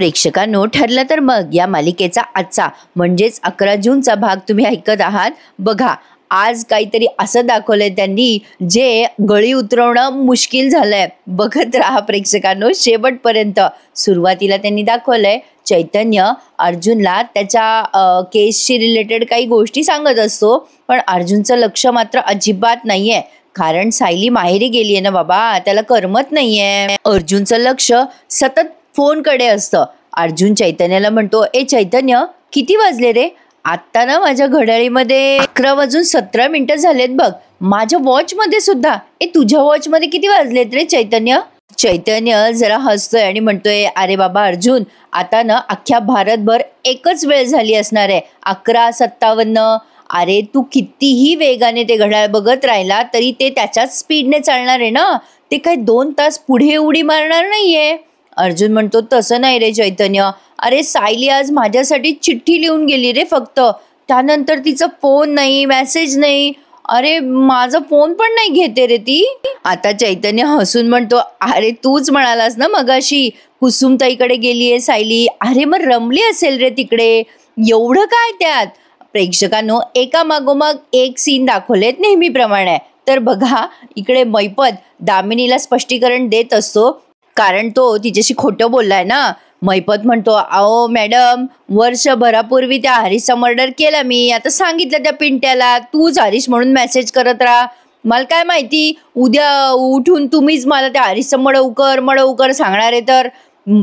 प्रेक्षकांनो, ठरलं तर मग या मालिकेचा आजचा म्हणजेच 11 जूनचा भाग तुम्ही ऐकत आहात. बघा, आज काहीतरी असं दाखवलंय त्यांनी जे गळी उतरवणं मुश्किल झालंय. बघत राहा प्रेक्षकांनो शेवटपर्यंत. सुरुवातीला त्यांनी दाखवलंय चैतन्य अर्जुनला त्याच्या केसशी रिलेटेड काही गोष्टी सांगत असतो, पण अर्जुनचं लक्ष मात्र अजिबात नाहीये. कारण सायली माहेरी गेलीये ना बाबा, त्याला करमत नाहीये. अर्जुनचं लक्ष सतत फोनकडे असतं. अर्जुन चैतन्याला म्हणतो, ए चैतन्य, किती वाजले रे? आत्ता ना माझ्या घड्याळीमध्ये 11:17 झालेत बघ. माझ्या वॉचमध्ये सुद्धा. तुझ्या वॉचमध्ये किती वाजलेत रे चैतन्य? चैतन्य जरा हसतोय आणि म्हणतोय, अरे बाबा अर्जुन, आता ना अख्ख्या भारतभर एकच वेळ झाली असणार आहे, 11:57. अरे तू कितीही वेगाने ते घड्याळ बघत राहिला तरी ते त्याच्याच स्पीडने चालणार आहे ना. ते काही 2 तास पुढे उडी मारणार नाहीये. अर्जुन म्हणतो, तसं नाही रे चैतन्य. अरे सायली आज माझ्यासाठी चिठ्ठी लिहून गेली रे फक्त. त्यानंतर तिचा फोन नाही, मेसेज नाही. अरे माझा फोन पण नाही घेते रे ती. आता चैतन्य हसून म्हणतो, अरे तूच म्हणालास ना मगाशी कुसुमताईकडे गेलीये सायली. अरे मग रमली असेल रे तिकडे, एवढं काय त्यात. प्रेक्षकांनो, एका मागोमाग एक सीन दाखवलेत नेहमीप्रमाणे. तर बघा, इकडे मैपत दामिनीला स्पष्टीकरण देत असतो, कारण तो तिच्याशी खोटं बोललाय ना. मैपत म्हणतो, अहो मॅडम, वर्षभरापूर्वी त्या हरीशचा मर्डर केला मी. आता सांगितलं त्या पिंट्याला, तूच हरीश म्हणून मेसेज करत राहा. मला काय माहिती उद्या उठून तुम्हीच मला त्या हरीशचं मडवकर सांगणार आहे तर.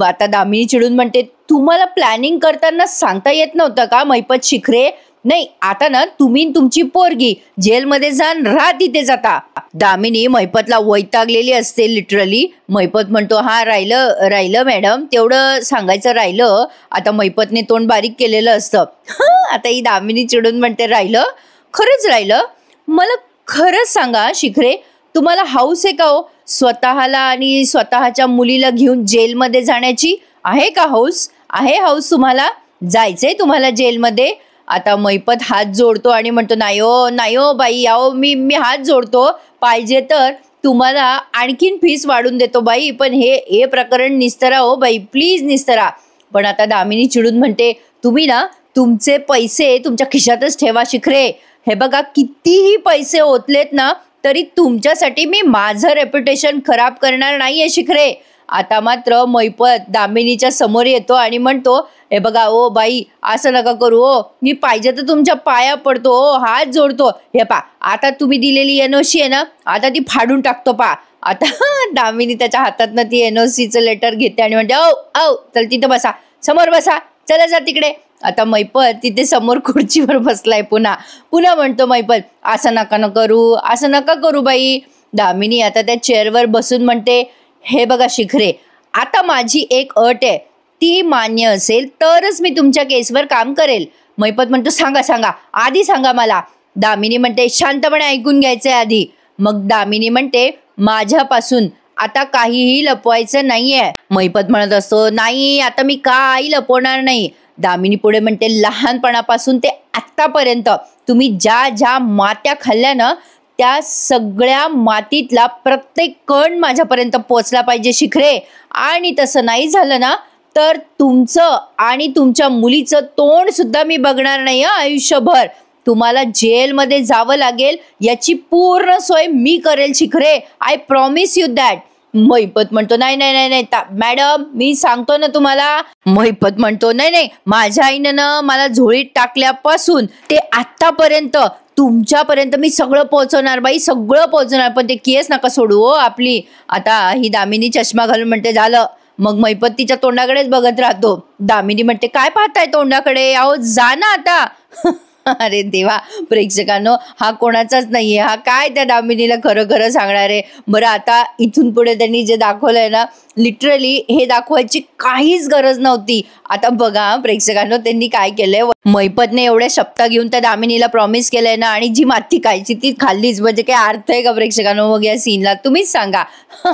आता दामिनी चिडून म्हणते, तुम्हाला प्लॅनिंग करताना सांगता येत नव्हतं का मैपत शिखरे? नाही, आता ना तुम्ही तुमची पोरगी जेलमध्ये जाण, राहा तिथे जाता. दामिनी मैपतला वैतागलेली असते लिटरली. मैपत म्हणतो, हा राहिलं मॅडम, तेवढं सांगायचं राहिलं. आता मैपतने तोंड बारीक केलेलं असतं. आता ही दामिनी चिडून म्हणते, राहिलं? खरंच राहिलं? मला खरंच सांगा शिखरे, तुम्हाला हाऊस आहे का हो स्वतःला आणि स्वतःच्या मुलीला घेऊन जेलमध्ये जाण्याची? आहे का हाऊस? आहे हाऊस तुम्हाला? जायचंय तुम्हाला जेलमध्ये? आता मैपत हात जोडतो आणि म्हणतो, नाही हो बाई, आओ मी हात जोडतो. पाहिजे तर तुम्हाला आणखीन फीस वाढून देतो बाई, पण हे प्रकरण निस्तरा हो बाई, प्लीज निस्तरा. पण आता दामिनी चिडून म्हणते, तुम्ही ना तुमचे पैसे तुमच्या खिशातच ठेवा शिखरे. हे बघा, कितीही पैसे ओतलेत ना तरी तुमच्यासाठी मी माझं रेप्युटेशन खराब करणार नाहीये शिखरे. आता मात्र मैपत दामिनीच्या समोर येतो आणि म्हणतो, हे बघा ओ बाई, असं नका करू हो, मी पाहिजे तर तुमच्या पाया पडतो, हात जोडतो. हे पा, आता तुम्ही दिलेली NOC आहे ना, आता ती फाडून टाकतो पा. आता दामिनी त्याच्या हातातनं ती NOCचं लेटर घेते आणि म्हणते, औ चल तिथं बसा, समोर बसा, चला जा तिकडे. आता मैपत तिथे समोर खुर्चीवर बसलाय. पुन्हा म्हणतो मैपत, असं नका करू बाई. दामिनी आता त्या चेअरवर बसून म्हणते, हे बघा शिखरे, आता माझी एक अट आहे, ती मान्य असेल तरच मी तुमच्या केसवर काम करेल. मैपत म्हणतो, सांगा आधी सांगा मला. दामिनी म्हणते, शांतपणे ऐकून घ्यायचंय आधी. मग दामिनी म्हणते, माझ्यापासून आता काहीही लपवायचं नाहीये. मैपत म्हणत असतो, नाही, आता मी काही लपवणार नाही. दामिनी पुढे म्हणते, लहानपणापासून ते आत्तापर्यंत तुम्ही ज्या मात्या खाल्ल्या ना, त्या सगळ्या मातीतला प्रत्येक कण माझ्यापर्यंत पोचला पाहिजे शिखरे. आणि तसं नाही झालं ना तर तुमचं आणि तुमच्या मुलीचं तोंड सुद्धा मी बघणार नाही आयुष्यभर. तुम्हाला जेलमध्ये जावं लागेल याची पूर्ण सोय मी करेल शिखरे. I promise you that. मैपत म्हणतो, नाही मॅडम, मी सांगतो ना तुम्हाला. मैपत म्हणतो, नाही, माझ्या आईनं ना मला झोळीत टाकल्यापासून ते आत्तापर्यंत तुमच्यापर्यंत मी सगळं पोहोचवणार बाई, सगळं पोहोचवणार. पण ते केस नका सोडू हो आपली. आता ही दामिनी चष्मा घालून म्हणते, झालं. मग मैपत तिच्या तोंडाकडेच बघत राहतो. दामिनी म्हणते, काय पाहताय तोंडाकडे? अहो जा ना आता. अरे देवा, प्रेक्षकांनो, हा कोणाचाच नाहीये. हा काय त्या दामिनीला खरं सांगणार आहे? बरं, आता इथून पुढे त्यांनी जे दाखवलंय ना, लिटरली हे दाखवायची काहीच गरज नव्हती. आता बघा प्रेक्षकांनो, त्यांनी काय केलंय, मैपतने एवढ्या शब्द घेऊन त्या दामिनीला प्रॉमिस केलंय ना, आणि जी माती खायची ती खाल्लीच. म्हणजे काय अर्थ आहे का प्रेक्षकांनो मग या सीनला? तुम्हीच सांगा.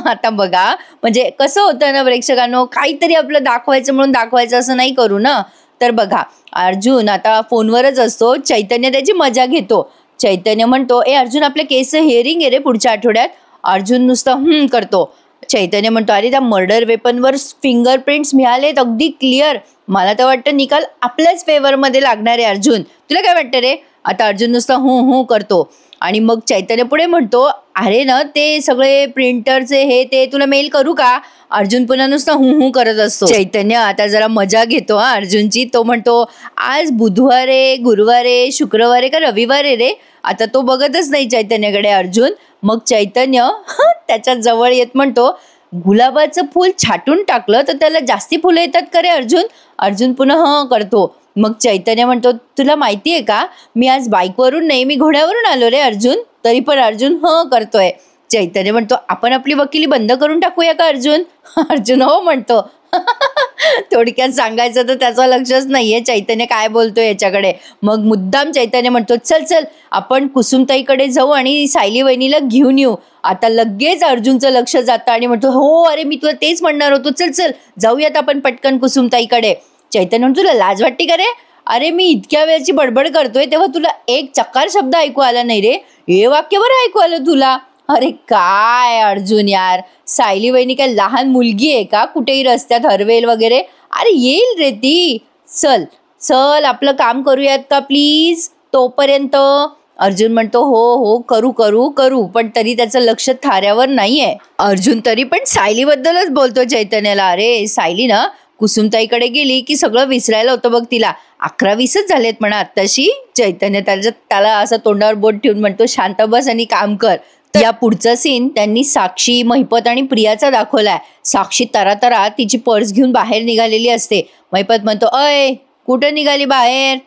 आता बघा, म्हणजे कसं होतं ना प्रेक्षकांनो, काहीतरी आपलं दाखवायचं म्हणून दाखवायचं, असं नाही करू ना. तर बघा, अर्जुन आता फोनवरच असतो. चैतन्य त्याची मजा घेतो. चैतन्य म्हणतो, अर्जुन, आपल्या केसचं हिअरिंग आहे रे पुढच्या आठवड्यात. अर्जुन नुसतं करतो. चैतन्य म्हणतो, अरे त्या मर्डर वेपनवर फिंगरप्रिंट्स मिळालेत अगदी क्लिअर. मला तर वाटतं निकाल आपल्याच फेवरमध्ये लागणार आहे अर्जुन. तुला काय वाटतं रे? आता अर्जुन नुसता हू हू करतो आणि मग चैतन्य पुढे म्हणतो, अरे ना ते सगळे प्रिंटरचे हे ते तुला मेल करू का? अर्जुन पुन्हा नुसता हू हू करत असतो. चैतन्य आता जरा मजा घेतो अर्जुनची. तो म्हणतो, आज बुधवार आहे, गुरुवार आहे, शुक्रवार आहे का रविवार आहे रे? आता तो बघतच नाही चैतन्याकडे अर्जुन. मग चैतन्य त्याच्या जवळ येत म्हणतो, गुलाबाचं फूल छाटून टाकलं तर त्याला जास्ती फुलं येतात का रे अर्जुन? अर्जुन पुन्हा करतो. मग चैतन्य म्हणतो, तुला माहिती आहे का, मी आज बाईकवरून नाही, मी घोड्यावरून आलो रे अर्जुन. तरी पण अर्जुन करतोय. चैतन्य म्हणतो, आपण आपली वकिली बंद करून टाकूया का अर्जुन? अर्जुन हो म्हणतो. थोडक्यात सांगायचं तर त्याचं लक्षच नाहीये चैतन्य काय बोलतोय याच्याकडे. मग मुद्दाम चैतन्य म्हणतो, चल चल आपण कुसुमताईकडे जाऊ आणि सायली वहिनीला घेऊन येऊ. आता लगेच अर्जुनचं लक्ष जातं आणि म्हणतो, हो अरे मी तुला तेच म्हणणार होतो, चल चल जाऊयात आपण पटकन कुसुमताईकडे. चैतन्य म्हणतो, तुला लाज वाटते का रे? अरे मी इतक्या वेळची बडबड करतोय तेव्हा तुला एक चक्कार शब्द ऐकू आला नाही रे? हे वाक्य बरं ऐकू आलं तुला? अरे काय अर्जुन यार, सायली वहिनी काय लहान मुलगी आहे का कुठेही रस्त्यात हरवेल वगैरे? अरे येईल रे ती. चल चल आपलं काम करूयात का प्लीज तोपर्यंत? अर्जुन म्हणतो, हो हो करू करू करू. पण तरी त्याचं लक्ष थाऱ्यावर नाहीये. अर्जुन तरी पण सायलीबद्दलच बोलतो चैतन्याला. अरे सायली ना कुसुमताईकडे गेली की सगळं विसरायला होतं बघ तिला. 11-20च झालेत म्हणा आत्ताशी. चैतन्य त्याला असं तोंडावर बोट ठेवून म्हणतो, शांत बस आणि काम कर. या पुढचा सीन त्यांनी साक्षी, महिपत आणि प्रियाचा दाखवलाय. साक्षी तरातरा तिची पर्स घेऊन बाहेर निघालेली असते. महिपत म्हणतो, अय कुठं निघाली बाहेर?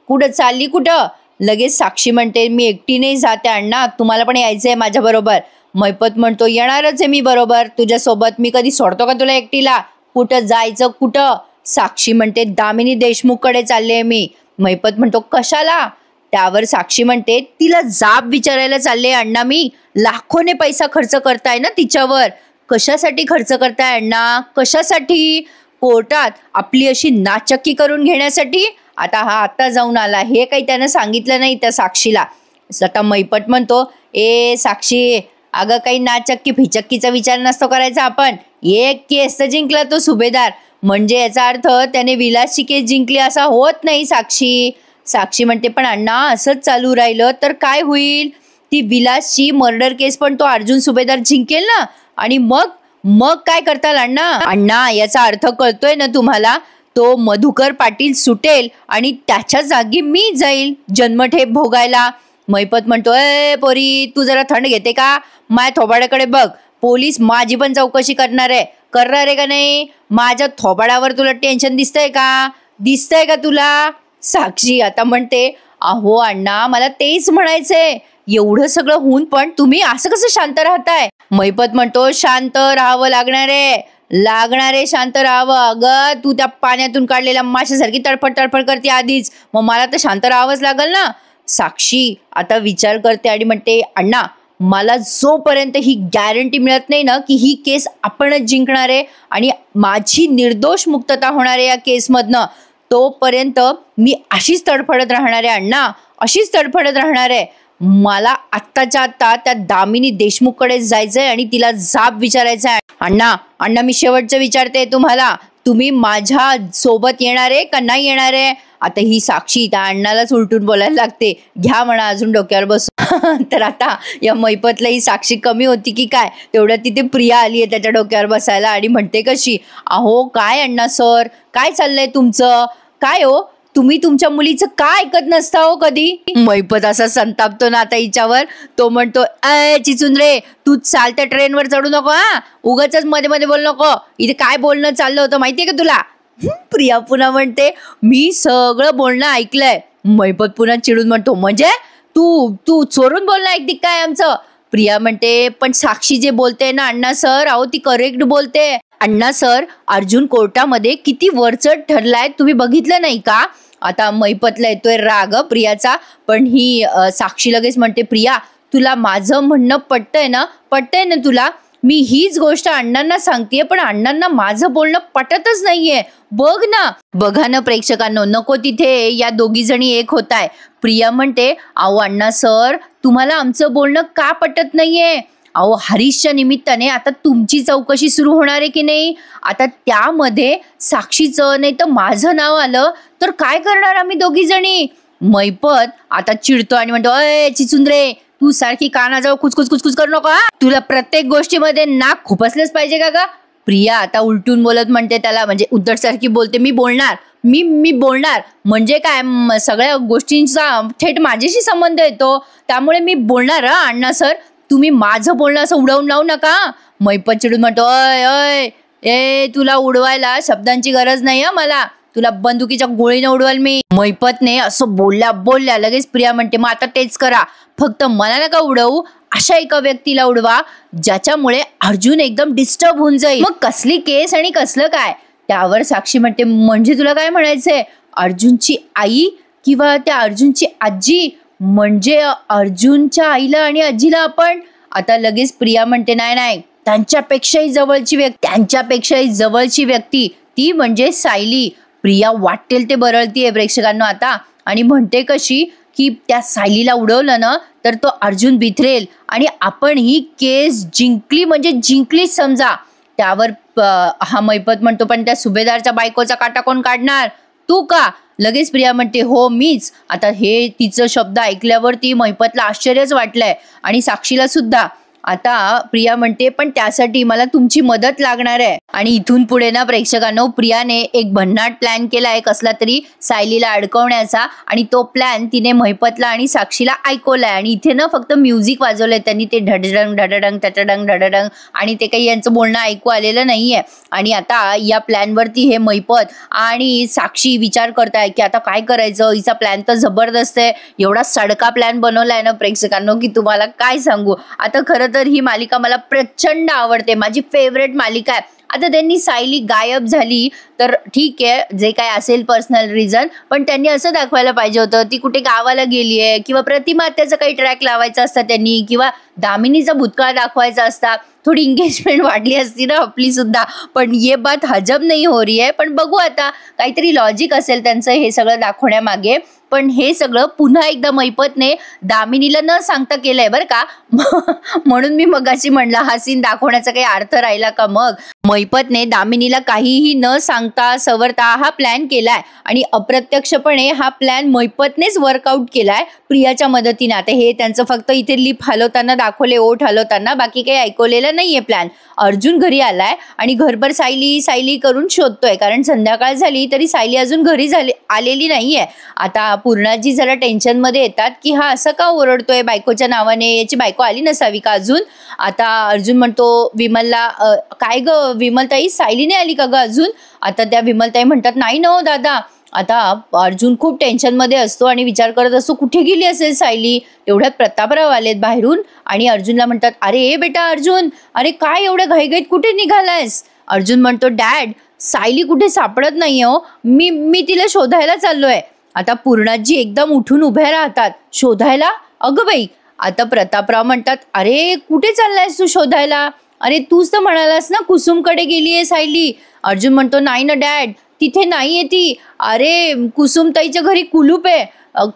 कुठं चालली कुठं? लगेच साक्षी म्हणते, मी एकटी नाही जाते अण्णा, तुम्हाला पण यायचंय माझ्या बरोबर. महिपत म्हणतो, येणारच आहे मी बरोबर तुझ्यासोबत, मी कधी सोडतो का तुला एकटीला? कुठं जायचं कुठं? साक्षी म्हणते, दामिनी देशमुखकडे चालले मी. महिपत म्हणतो, कशाला? त्यावर साक्षी म्हणते, तिला जाब विचारायला चालले अण्णा मी. लाखोने पैसा खर्च करताय ना तिच्यावर. कशासाठी खर्च करताय अण्णा? कशासाठी? कोर्टात आपली अशी नाचक्की करून घेण्यासाठी? आता जाऊन आला, हे काही त्यानं सांगितलं नाही त्या साक्षीला. आता महिपत म्हणतो, ए साक्षी, अगं काही नाचक्की फिचक्कीचा विचार नसतो करायचा आपण. एक केस तर जिंकला तो सुभेदार, म्हणजे याचा अर्थ त्याने विलासची केस जिंकली असा होत नाही साक्षी. साक्षी म्हणते, पण अण्णा असंच चालू राहिलं तर काय होईल? ती विलासची मर्डर केस पण तो अर्जुन सुभेदार जिंकेल ना. आणि मग काय करताल अण्णा? अण्णा याचा अर्थ कळतोय ना तुम्हाला? तो मधुकर पाटील सुटेल आणि त्याच्या जागी मी जाईल जन्मठेप भोगायला. महिपत म्हणतो, ए पोरी तू जरा थंड घेते का? माय थोबाडाकडे बघ, पोलीस माझी पण चौकशी करणार आहे का नाही? माझ्या थोबाडावर तुला टेन्शन दिसतंय का तुला? साक्षी आता म्हणते, अहो अण्णा मला तेच म्हणायचंय, एवढं सगळं होऊन पण तुम्ही असं कसं शांत राहताय? महिपत म्हणतो, शांत राहावं लागणारे शांत राहावं. अगं तू त्या पाण्यातून काढलेल्या माशासारखी तडफड करते आधीच, मग मला तर शांत राहावंच लागल ना. साक्षी आता विचार करते आणि म्हणते, अण्णा मला जोपर्यंत ही गॅरंटी मिळत नाही ना की ही केस आपणच जिंकणार आहे आणि माझी निर्दोष मुक्तता होणार आहे या केसमधनं, तोपर्यंत मी अशीच तडफडत राहणार आहे अण्णा, अशीच तडफडत राहणार आहे. मला आत्ताच्या आत्ता त्या दामिनी देशमुखकडे जायचंय आणि तिला जाब विचारायचा आहे. अण्णा मी शेवटचं विचारते तुम्हाला, तुम्ही माझ्या सोबत येणार आहे का नाही येणार आहे? आता ही साक्षी त्या अण्णालाच उलटून बोलायला लागते, घ्या म्हणा अजून डोक्यावर बसून. तर आता या महिपतला ही साक्षी कमी होती की काय, तेवढ्यात तिथे प्रिया आली आहे त्याच्या डोक्यावर बसायला आणि म्हणते कशी, अहो काय अण्णा सर काय चाललंय तुमचं? काय हो तुम्ही तुमच्या मुलीचं काय ऐकत नसता हो कधी? महिपत असा संतापतो ना आता हिच्यावर. तो म्हणतो, अय चिचुंद्रे तू चालत्या ट्रेनवर चढू नको हा, उगाच मध्ये मध्ये बोल नको. इथे काय बोलणं चाललं होतं माहितीये का तुला? प्रिया पुन्हा म्हणते, मी सगळं बोलणं ऐकलंय. महिपत पुन्हा चिडून म्हणतो, म्हणजे तू चोरून बोलणं ऐकते काय आमचं? प्रिया म्हणते, पण साक्षी जे बोलते ना अण्णा सर, अहो ती करेक्ट बोलते. अण्णा सर अर्जुन कोर्टामध्ये किती वरचढ ठरलाय तुम्ही बघितलं नाही का? आता महिपतला येतोय राग प्रियाचा, पण ही साक्षी लगेच म्हणते, प्रिया तुला माझं म्हणणं पटतंय ना तुला? मी हीच गोष्ट अण्णांना सांगतेय, पण अण्णांना माझं बोलणं पटतच नाहीये. बघा ना प्रेक्षकांनो, नको तिथे या दोघी जणी एक होताय. प्रिया म्हणते, अहो अण्णा सर तुम्हाला आमचं बोलणं का पटत नाहीये? अहो हरीशच्या निमित्ताने आता तुमची चौकशी सुरू होणार आहे की नाही. आता त्यामध्ये साक्षीचं नाही तर माझं नाव आलं तर काय करणार आम्ही दोघी जणी. मैपत आता चिडतो आणि म्हणतो, अय चिचुंद्रे, तू सारखी कानाजवळ कुचकुच कुचकुच करू नका. तुला प्रत्येक गोष्टीमध्ये नाक खुपसलंच पाहिजे का. प्रिया आता उलटून बोलत म्हणते त्याला, म्हणजे उद्धट सारखी बोलते, मी बोलणार, मी बोलणार म्हणजे काय, सगळ्या गोष्टींचा थेट माझ्याशी संबंध येतो, त्यामुळे मी बोलणार. अण्णा सर, तुम्ही माझं बोलणं असं उडवून लावू नका. मैपत चिडून म्हणतो, अय अय ए, तुला उडवायला शब्दांची गरज नाही मला, तुला बंदुकीच्या गोळीने उडवाल मी. मैपतने असं बोलल्या लगेच प्रिया म्हणते, मग आता तेच करा, फक्त मला नका उडवू, अशा एका व्यक्तीला उडवा ज्याच्यामुळे अर्जुन एकदम डिस्टर्ब होऊन जाईल. मग कसली केस आणि कसलं काय. त्यावर साक्षी म्हणते, म्हणजे तुला काय म्हणायचंय, अर्जुनची आई किंवा त्या अर्जुनची आजी, म्हणजे अर्जुनच्या आईला आणि आजीला आपण. आता लगेच प्रिया म्हणते, नाही, त्यांच्यापेक्षाही जवळची व्यक्ती ती म्हणजे सायली. प्रिया वाटेल ते बरळतीये प्रेक्षकांना आता आणि म्हणते कशी की त्या सायलीला उडवलं ना तर तो अर्जुन बिथरेल आणि आपण ही केस जिंकली म्हणजे जिंकलीच समजा. त्यावर हा मैपत म्हणतो, पण त्या सुभेदारच्या बायकोचा काटा कोण काढणार, तू का. लगेच प्रिया म्हणते, हो मीच. आता हे तिचं शब्द ऐकल्यावरती मैपतला आश्चर्यच वाटलंय आणि साक्षीला सुद्धा. आता प्रिया म्हणते, पण त्यासाठी मला तुमची मदत लागणार आहे. आणि इथून पुढे ना प्रेक्षकांनो, प्रियाने एक भन्नाट प्लॅन केलाय कसला तरी सायलीला अडकवण्याचा आणि तो प्लॅन तिने मैपतला आणि साक्षीला ऐकवलाय. आणि इथे ना फक्त म्युझिक वाजवलंय त्यांनी, ते ढडढंग ढडढंग टटढंग ढडढंग, आणि ते काही यांचं बोलणं ऐकू आलेलं नाहीये. आणि आता या प्लॅनवरती हे मैपत आणि साक्षी विचार करताय की आता काय करायचं. हिचा प्लॅन तर जबरदस्त आहे, एवढा सडका प्लॅन बनवलाय ना प्रेक्षकांनो की तुम्हाला काय सांगू. आता खरं तर ही मालिका मला प्रचंड आवडते, माझी फेवरेट मालिका आहे. आता त्यांनी सायली गायब झाली तर ठीक आहे, जे काय असेल पर्सनल रिझन, पण त्यांनी असं दाखवायला पाहिजे होतं ती कुठे गावाला गेली आहे किंवा प्रतिमा त्याचा काही ट्रॅक लावायचा असता त्यांनी, किंवा दामिनीचा भूतकाळ दाखवायचा असता, थोडी एंगेजमेंट वाढली असती ना आपली सुद्धा. पण ये बात हजम नाही हो रही आहे. पण बघू आता, काहीतरी लॉजिक असेल त्यांचं हे सगळं दाखवण्यामागे. पण हे सगळं पुन्हा एकदा मैपतने दामिनीला न सांगता केलंय बरं का. म्हणून मी मगाशी म्हणलं हा सीन दाखवण्याचा काही अर्थ राहिला का. मग मैपतने दामिनीला काहीही न सांगता सवरता हा प्लॅन केलाय आणि अप्रत्यक्षपणे हा प्लॅन मैपतनेच वर्कआउट केलाय प्रियाच्या मदतीने. आता हे त्यांचं फक्त इथे लिप हलवताना दाखवले, ओठ हलवताना, बाकी काही ऐकवलेलं नाहीये प्लॅन. अर्जुन घरी आलाय आणि घरभर सायली करून शोधतोय, कारण संध्याकाळ झाली तरी सायली अजून घरी आलेली नाहीये. आता पूर्णाजी जरा टेन्शन मध्ये येतात की हा असं का ओरडतोय बायकोच्या नावाने, याची बायको आली नसावी का अजून. आता अर्जुन म्हणतो विमलला, काय ग विमलताई, सायलीने आली का ग अजून. आता त्या विमलताई म्हणतात, नाही ना हो दादा. आता अर्जुन खूप टेन्शन मध्ये असतो आणि विचार करत असतो कुठे गेली असेल सायली. तेवढ्यात प्रतापराव आलेत बाहेरून आणि अर्जुनला म्हणतात, अरे बेटा अर्जुन, अरे काय एवढ्या घाईघाईत कुठे निघालायस. अर्जुन म्हणतो, डॅड सायली कुठे सापडत नाहीये हो, मी तिला शोधायला चाललोय. आता पूर्णाजी एकदम उठून उभ्या राहतात, शोधायला, अगं बाई. आता प्रतापराव म्हणतात, अरे कुठे चाललायस तू शोधायला, अरे तूच तर म्हणालास ना कुसुमकडे गेली आहे सायली. अर्जुन म्हणतो, नाही ना डॅड, तिथे नाहीये ती, अरे कुसुमताईच्या घरी कुलूप आहे,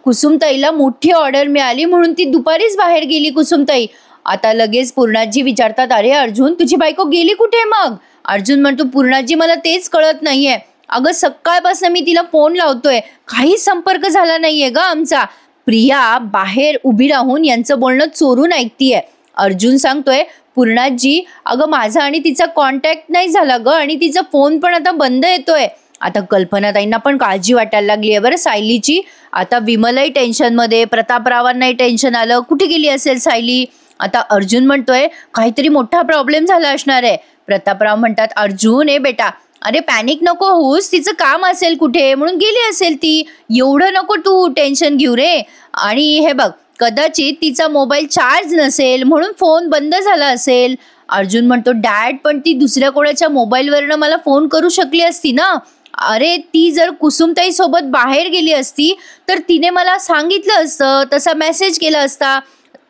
कुसुमताईला मोठी ऑर्डर मिळाली म्हणून ती दुपारीच बाहेर गेली कुसुमताई. आता लगेच पूर्णाजी विचारतात, अरे अर्जुन तुझी बायको गेली कुठे मग. अर्जुन म्हणतो, पूर्णाजी मला तेच कळत नाहीये, अगं सकाळपासून मी तिला फोन लावतोय, काहीच संपर्क झाला नाहीये ग आमचा. प्रिया बाहेर उभी राहून यांचं बोलणं चोरून ऐकतीये. अर्जुन सांगतोय, पूर्णाजी अगं माझा आणि तिचा कॉन्टॅक्ट नाही झाला ग आणि तिचा फोन पण आता बंद येतोय. आता कल्पनाताईंना पण काळजी वाटायला लागली आहे बरं सायलीची. आता विमलही टेन्शनमध्ये, प्रतापरावांनाही टेन्शन आलं, कुठे गेली असेल सायली. आता अर्जुन म्हणतोय काहीतरी मोठा प्रॉब्लेम झाला असणार आहे. प्रतापराव म्हणतात, अर्जुन ए बेटा, अरे पॅनिक नको होऊस, तिचं काम असेल कुठे म्हणून गेली असेल ती, एवढं नको तू टेन्शन घेऊ रे. आणि हे बघ, कदाचित तिचा मोबाईल चार्ज नसेल म्हणून फोन बंद झाला असेल. अर्जुन म्हणतो, डॅड पण ती दुसऱ्या कोणाच्या मोबाईलवरनं मला फोन करू शकली असती ना. अरे ती जर कुसुमताई सोबत बाहेर गेली असती तर तिने मला सांगितलं असतं, तसा मेसेज केला असता,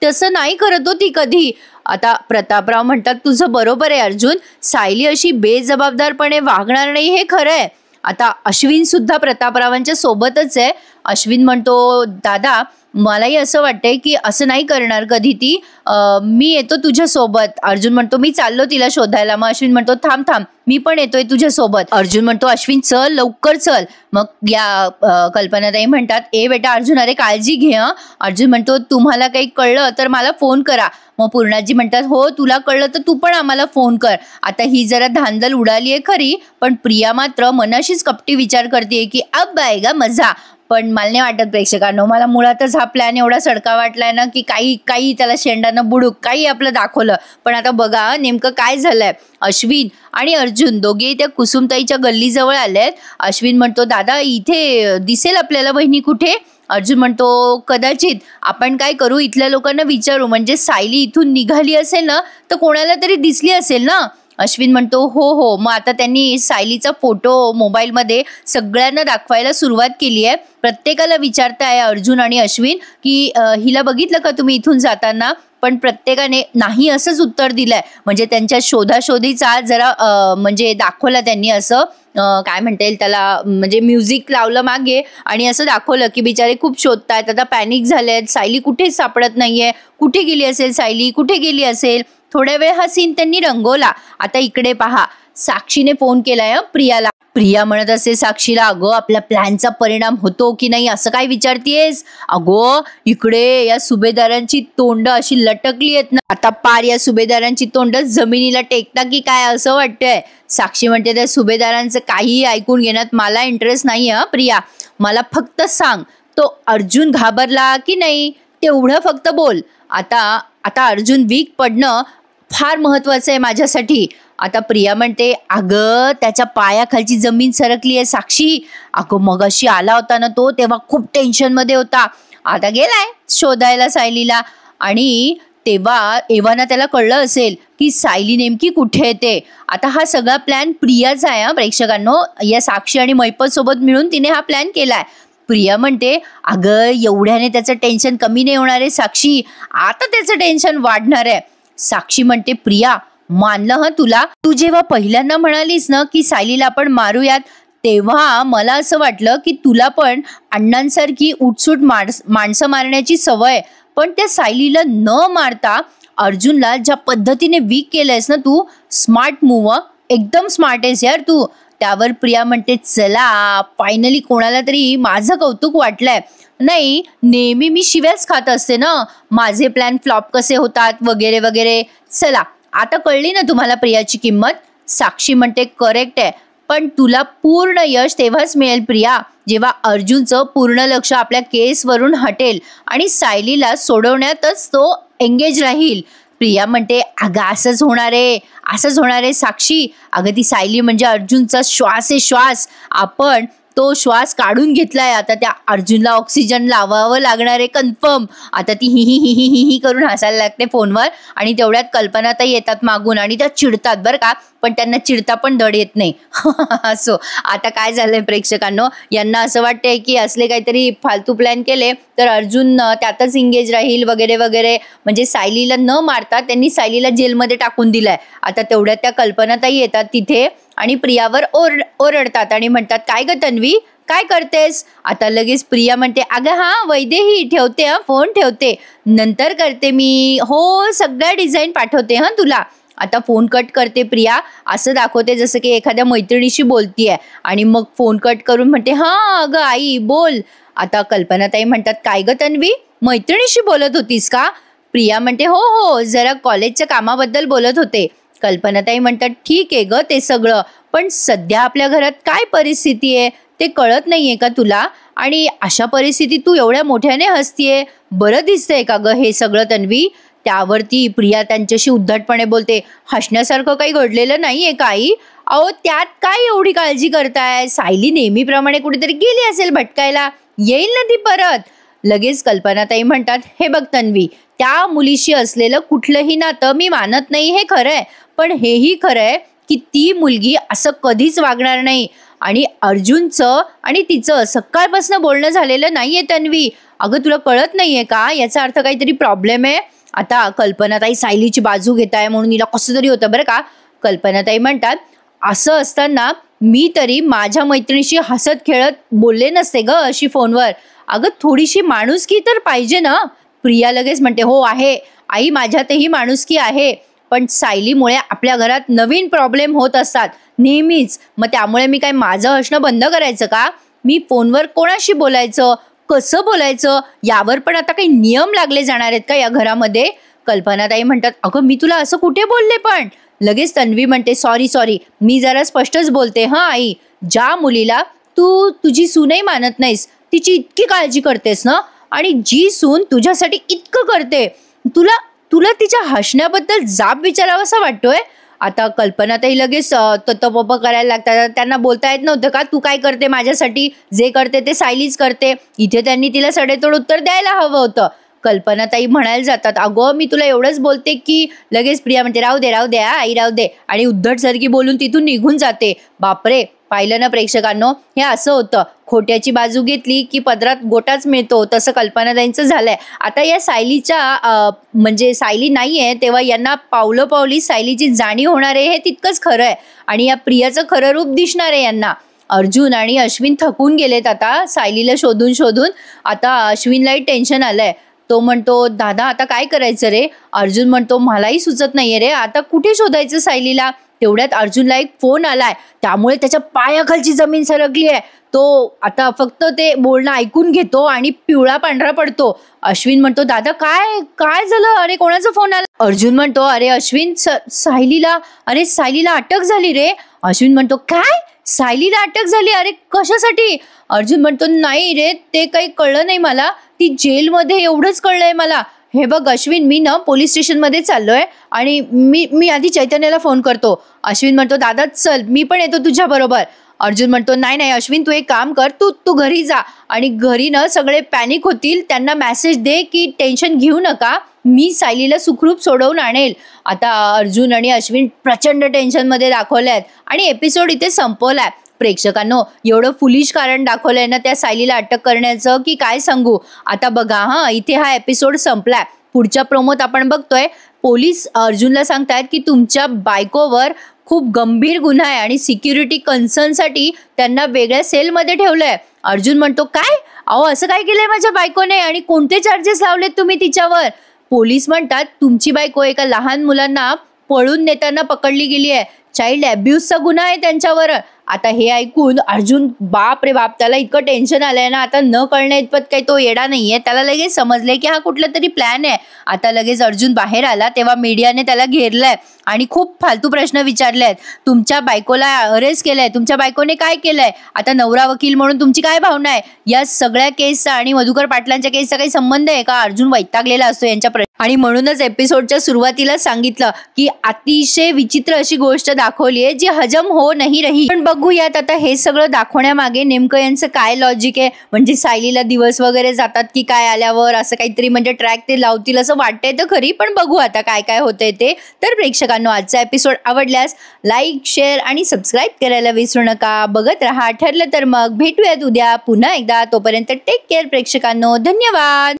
तसं नाही करत हो ती कधी. आता प्रतापराव म्हणतात, तुझं बरोबर आहे अर्जुन, सायली अशी बेजबाबदारपणे वागणार नाही हे खरं आहे. आता अश्विन सुद्धा प्रतापरावांच्या सोबतच आहे. अश्विन म्हणतो, दादा मलाही असं वाटतंय की असं नाही करणार कधी ती. मी येतो तुझ्यासोबत. अर्जुन म्हणतो मी चाललो तिला शोधायला. मग अश्विन म्हणतो थांब थांब, मी पण येतोय तुझ्यासोबत. अर्जुन म्हणतो अश्विन चल लवकर चल. मग या कल्पनाताई म्हणतात ए बेटा अर्जुन अरे काळजी घे हं. अर्जुन म्हणतो तुम्हाला काही कळलं तर मला फोन करा. मग पूर्णाजी म्हणतात हो तुला कळलं तर तू पण आम्हाला फोन कर. आता ही जरा धांदल उडाली आहे खरी, पण प्रिया मात्र मनाशीच कपटी विचार करते की अब आएगा मजा. पण मला नाही वाटत प्रेक्षकांनो, मला मुळातच हा प्लॅन एवढा सडका वाटलाय ना की काही काही त्याला शेंडानं बुडूक काही आपलं दाखवलं. पण आता बघा नेमकं काय झालंय. अश्विन आणि अर्जुन दोघेही त्या कुसुमताईच्या गल्लीजवळ आलेत. अश्विन म्हणतो दादा इथे दिसेल आपल्याला वहिनी कुठे. अर्जुन म्हणतो कदाचित आपण काय करू इथल्या लोकांना विचारू, म्हणजे सायली इथून निघाली असेल ना तर कोणाला तरी दिसली असेल ना. अश्विन म्हणतो हो हो. मग आता त्यांनी सायलीचा फोटो मोबाईलमध्ये सगळ्यांना दाखवायला सुरुवात केली आहे. प्रत्येकाला विचारताय अर्जुन आणि अश्विन की हिला बघितलं का तुम्ही इथून जाताना. पण प्रत्येकाने नाही असंच उत्तर दिलंय. म्हणजे त्यांच्या शोधाशोधीचा जरा म्हणजे दाखवला त्यांनी असं काय म्हणता येईल त्याला, म्हणजे म्युझिक लावलं मागे आणि असं दाखवलं की बिचारे खूप शोधतायत, आता पॅनिक झालेत, सायली कुठेच सापडत नाहीये, कुठे गेली असेल सायली, कुठे गेली असेल. थोड्या वेळ हा सीन त्यांनी रंगवला. आता इकडे पहा, साक्षीने फोन केलाय प्रियाला. प्रिया म्हणत असे साक्षीला अगं आपल्या प्लॅनचा परिणाम होतो की नाही असं काय विचारतीयस. अगो इकडे या सुभेदारांची तोंड अशी लटकली आहेत ना, आता पार या सुभेदारांची तोंड जमिनीला टेकता की काय असं वाटतंय. साक्षी म्हणते त्या सुभेदारांचं काहीही ऐकून घेण्यात मला इंटरेस्ट नाही हा प्रिया. मला फक्त सांग तो अर्जुन घाबरला की नाही तेवढं फक्त बोल. आता आता अर्जुन वीक पडणं फार महत्वाचं आहे माझ्यासाठी. आता प्रिया म्हणते अगं त्याच्या पायाखालची जमीन सरकली आहे साक्षी. अगं मगाशी आला होता ना तो तेव्हा खूप टेन्शन मध्ये होता, आता गेलाय शोधायला सायलीला. आणि तेव्हा एव्हाना त्याला कळलं असेल की सायली नेमकी कुठे येते. आता हा सगळा प्लॅन प्रियाचा आहे प्रेक्षकांनो. या साक्षी आणि मैपत सोबत मिळून तिने हा प्लॅन केलाय. प्रिया म्हणते अगं एवढ्याने त्याचं टेन्शन कमी नाही होणार आहे साक्षी, आता त्याचं टेन्शन वाढणार आहे. साक्षी म्हणते प्रिया मानलं हं तुला, तू जेव्हा पहिल्यांदा म्हणालीस ना की सायलीला आपण मारूयात तेव्हा मला असं वाटलं की तुला पण अण्णांसारखी उठसूट माणसं मारण्याची सवय. पण त्या सायलीला न मारता अर्जुनला ज्या पद्धतीने वीक केलंयस ना तू, स्मार्ट मूव्ह, एकदम स्मार्ट आहेस यार तू. त्यावर प्रिया म्हणते चला फायनली कोणाला तरी माझं कौतुक वाटलंय. नाही नेहमी मी शिव्याच खात असते ना, माझे प्लॅन फ्लॉप कसे होतात वगैरे वगैरे. चला आता कळली ना तुम्हाला प्रियाची किंमत. साक्षी म्हणते करेक्ट आहे, पण तुला पूर्ण यश तेव्हाच मिळेल प्रिया जेव्हा अर्जुनचं पूर्ण लक्ष आपल्या केसवरून हटेल आणि सायलीला सोडवण्यातच तो एंगेज राहील. प्रिया म्हणते अगं असंच होणार आहे, असंच होणार आहे साक्षी. अगं ती सायली म्हणजे अर्जुनचा श्वास आहे श्वास. आपण तो श्वास काढून घेतलाय, आता त्या अर्जुनला ऑक्सिजन लावावं लागणार आहे कन्फर्म. आता ती ही ही ही ही ही करून हसायला लागते फोनवर आणि तेवढ्यात कल्पनाताई येतात मागून आणि त्या चिडतात बरं का, पण त्यांना चिडता पण धड येत नाही. सो आता काय झालंय प्रेक्षकांनो, यांना असं वाटतंय की असले काहीतरी फालतू प्लॅन केले तर अर्जुन त्यातच एंगेज राहील वगैरे वगैरे. म्हणजे सायलीला न मारता त्यांनी सायलीला जेलमध्ये टाकून दिलाय. आता तेवढ्यात त्या कल्पनाताई येतात तिथे आणि प्रियावर ओरडतात आणि म्हणतात काय ग तन्वी काय करतेस. आता लगेच प्रिया म्हणते अगं हा वैदेही ठेवते हा फोन ठेवते, नंतर करते मी, हो सगळ्या डिझाईन पाठवते हा तुला. आता फोन कट करते प्रिया, असं दाखवते जसं की एखाद्या मैत्रिणीशी बोलतीये आणि मग फोन कट करून म्हणते हा अगं आई बोल. आता कल्पनाताई म्हणतात काय ग तन्वी मैत्रिणीशी बोलत होतीस का. प्रिया म्हणते हो हो जरा कॉलेजच्या कामाबद्दल बोलत होते. कल्पनाताई म्हणतात ठीक आहे ग ते सगळं, पण सध्या आपल्या घरात काय परिस्थिती आहे ते कळत नाहीये का तुला, आणि अशा परिस्थितीत तू एवढ्या मोठ्याने हसतीये, बरं दिसतंय का ग हे सगळं तन्वी. त्यावरती प्रिया त्यांच्याशी उद्धटपणे बोलते हसण्यासारखं काही घडलेलं नाहीये काही. अहो त्यात काय एवढी काळजी करताय, सायली नेहमीप्रमाणे कुठेतरी गेली असेल भटकायला, येईल ना ती परत. लगेच कल्पनाताई म्हणतात हे बघ तन्वी, त्या मुलीशी असलेलं कुठलंही नातं मी मानत नाही हे खरंय, पण हेही खरंय की ती मुलगी असं कधीच वागणार नाही. आणि अर्जुनचं आणि तिचं सकाळपासून बोलणं झालेलं नाहीये तन्वी. अगं तुला कळत नाहीये का, याचा अर्थ काहीतरी प्रॉब्लेम आहे. आता कल्पनाताई सायलीची बाजू घेताय म्हणून हिला कसं तरी होतं बरं का. कल्पनाताई म्हणतात असं असताना मी तरी माझ्या मैत्रिणीशी हसत खेळत बोलले नसते ग अशी फोनवर. अगं थोडीशी माणुसकी तर पाहिजे ना. प्रिया लगेच म्हणते, हो आहे आई, माझ्यातही माणुसकी आहे, पण सायलीमुळे आपल्या घरात नवीन प्रॉब्लेम होत असतात नेहमीच. मग त्यामुळे मी काय माझं हसणं बंद करायचं का? मी फोनवर कोणाशी बोलायचं, कसं बोलायचं यावर पण आता काही नियम लागले जाणार आहेत का या घरामध्ये? कल्पनाताई म्हणतात, अगं मी तुला असं कुठे बोलले पण? लगेच तन्वी म्हणते, सॉरी सॉरी, मी जरा स्पष्टच बोलते हां आई. ज्या मुलीला तू तुझी सूनही मानत नाहीस, तिची इतकी काळजी करतेस ना, आणि जी सून तुझ्यासाठी इतकं करते, तुला तुला तिच्या हसण्याबद्दल जाब विचारावासा वाटतोय? आता कल्पनाताई लगेच तत्पप करायला लागतात. त्यांना बोलता येत नव्हतं का, तू काय करते माझ्यासाठी? जे करते ते सायलीच करते. इथे त्यांनी तिला सडेतोड उत्तर द्यायला हवं होतं. कल्पनाताई म्हणायला जातात, अगं मी तुला एवढंच बोलते की. लगेच प्रिया म्हणते, राहू दे राहू दे आई राहू दे, आणि उद्धटसारखी बोलून तिथून निघून जाते. बापरे, पाहिलं ना प्रेक्षकांनो, हे असं होतं, खोट्याची बाजू घेतली की पदरात गोटाच मिळतो, तसं कल्पनाताईंचं झालंय. आता या सायलीच्या म्हणजे सायली नाहीये तेव्हा यांना पावलं पावली सायलीची जाणीव होणार आहे, हे तितकंच खरं आहे. आणि या प्रियाचं खरं रूप दिसणार आहे यांना. अर्जुन आणि अश्विन थकून गेलेत आता सायलीला शोधून शोधून. आता अश्विनलाही टेन्शन आलंय. तो म्हणतो, दादा आता काय करायचं रे? अर्जुन म्हणतो, मलाही सुचत नाहीये रे, आता कुठे शोधायचं सायलीला? तेवढ्यात अर्जुनला एक फोन आलाय, त्यामुळे त्याच्या पायाखालची जमीन सरकली आहे. तो आता फक्त ते बोलणं ऐकून घेतो आणि पिवळा पांढरा पडतो. अश्विन म्हणतो, दादा काय काय झालं? अरे कोणाचा फोन आला? अर्जुन म्हणतो, अरे अश्विन, सायलीला अटक झाली रे. अश्विन म्हणतो, काय? सायलीला अटक झाली? अरे कशासाठी? अर्जुन म्हणतो, नाही रे, ते काही कळलं नाही मला, ती जेलमध्ये, एवढंच कळलंय मला. हे बघ अश्विन, मी ना पोलीस स्टेशनमध्ये चाललोय आणि मी आधी चैतन्याला फोन करतो. अश्विन म्हणतो, दादा चल, मी पण येतो तुझ्या बरोबर. अर्जुन म्हणतो, नाही नाही अश्विन, तू एक काम कर, तू घरी जा, आणि घरी ना सगळे पॅनिक होतील, त्यांना मेसेज दे की टेन्शन घेऊ नका, मी सायलीला सुखरूप सोडवून आणेल. आता अर्जुन आणि अश्विन प्रचंड टेन्शनमध्ये दाखवले आहेत आणि एपिसोड इथे संपवलाय. प्रेक्षकांनो, एवढं फुलिश कारण दाखवलंय ना त्या सायलीला अटक करण्याचं की काय सांगू. आता बघा हां, इथे हा एपिसोड संपलाय. पुढच्या प्रोमोत आपण बघतोय पोलीस अर्जुनला सांगतायत की तुमच्या बायकोवर खूप गंभीर गुन्हा आहे आणि सिक्युरिटी कन्सर्नसाठी त्यांना वेगळ्या सेलमध्ये ठेवलंय. अर्जुन म्हणतो, काय? अहो असं काय केलंय माझ्या बायकोने आणि कोणते चार्जेस लावलेत तुम्ही तिच्यावर? पोलीस म्हणतात, तुमची बायको एका लहान मुलांना पळून नेताना पकडली गेली आहे, चाइल्ड अब्यूजचा गुन्हा आहे त्यांच्यावर. आता हे ऐकून अर्जुन, बाप रे बाप, त्याला इतकं टेन्शन आलंय ना, आता न कळण्या इतपत काही तो येडा नाहीये. त्याला लगेच समजलंय की हा कुठला तरी प्लॅन आहे. आता लगेच अर्जुन बाहेर आला तेव्हा मीडियाने त्याला घेरलंय आणि खूप फालतू प्रश्न विचारले आहेत. तुमच्या बायकोला अरेस्ट केलंय, तुमच्या बायकोने काय केलंय? आता नवरा वकील म्हणून तुमची काय भावना आहे? या सगळ्या केसचा आणि मधुकर पाटलांच्या केसचा काही संबंध आहे का? अर्जुन वैतागलेला असतो यांच्या आणि म्हणूनच एपिसोडच्या सुरुवातीला सांगितलं की अतिशय विचित्र अशी गोष्ट दाखवली आहे जी हजम हो नाही रही. पण बघूयात आता हे सगळं दाखवण्यामागे नेमकं यांचं काय लॉजिक आहे. म्हणजे सायलीला दिवस वगैरे जातात की काय आल्यावर, असं काहीतरी म्हणजे ट्रॅक ते लावतील असं वाटतंय तर खरी. पण बघू आता काय काय होतंय ते. तर प्रेक्षकांनो, आजचा एपिसोड आवडल्यास लाईक, शेअर आणि सबस्क्राईब करायला विसरू नका. बघत रहा. ठरलं तर मग भेटूयात उद्या पुन्हा एकदा. तोपर्यंत टेक केअर प्रेक्षकांनो. धन्यवाद.